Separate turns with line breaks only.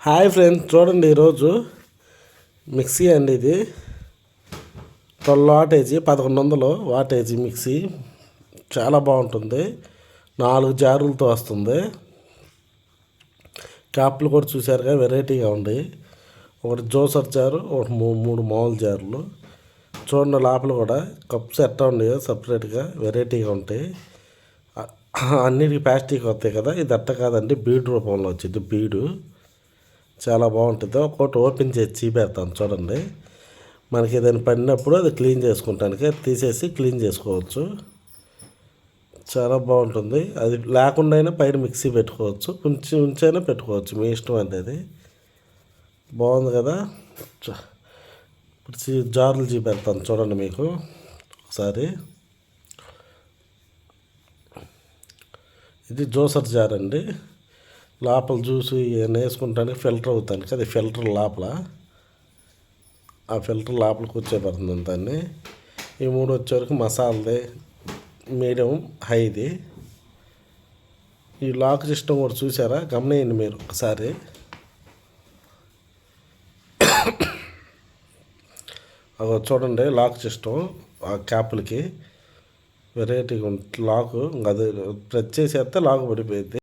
Hi friends, చూడండి ఈరోజు mixie అండి. ఇది 12 వాటేజీ 1100 వాటేజీ మిక్సీ. చాలా బాగుంటుంది. 4 జారులతో వస్తుంది. క్యాప్లు కూడా చూసారుగా, వెరైటీగా ఉంది. ఒకటి జోసర్ జారు, ఒకటి 3 మామూలు జారులు. చూడండి లోపల కూడా కప్స్ ఎట్టా ఉన్నాయో సపరేట్గా వెరైటీగా ఉంటాయి. అన్నిటికీ ప్లాస్టిక్ వస్తాయి కదా, ఇది అట్ట కాదండి, బీడు రూపంలో వచ్చింది. బీడు చాలా బాగుంటుంది. ఒక్కొక్కటి ఓపెన్ చేసి చూపెడతాను చూడండి. మనకి ఏదైనా పడినప్పుడు అది క్లీన్ చేసుకుంటానికి తీసేసి క్లీన్ చేసుకోవచ్చు. చాలా బాగుంటుంది. అది లేకుండా అయినా పైన మిక్సీ పెట్టుకోవచ్చు, ఉంచైనా పెట్టుకోవచ్చు, మీ ఇష్టం అనేది. బాగుంది కదా. ఇప్పుడు జార్లు చూపెడతాను చూడండి మీకు ఒకసారి. ఇది జోసర్ జార్ అండి. లోపల జ్యూస్ ఇవన్నీ వేసుకుంటానికి ఫిల్టర్ అవుతానికి అది ఫిల్టర్ లోపల, ఆ ఫిల్టర్ లోపల కూర్చోబెడుతుంది దాన్ని. ఈ 3 వచ్చేవరకు మసాలాది, మీడియం, హైది. ఈ లాక్ సిస్టమ్ కూడా చూసారా, గమనియండి మీరు ఒకసారి. అది చూడండి లాక్ సిస్టమ్. ఆ క్యాపులకి వెరైటీగా ఉంటుంది లాకు. అది ప్రెస్ చేసేస్తే లాక్ పడిపోయింది.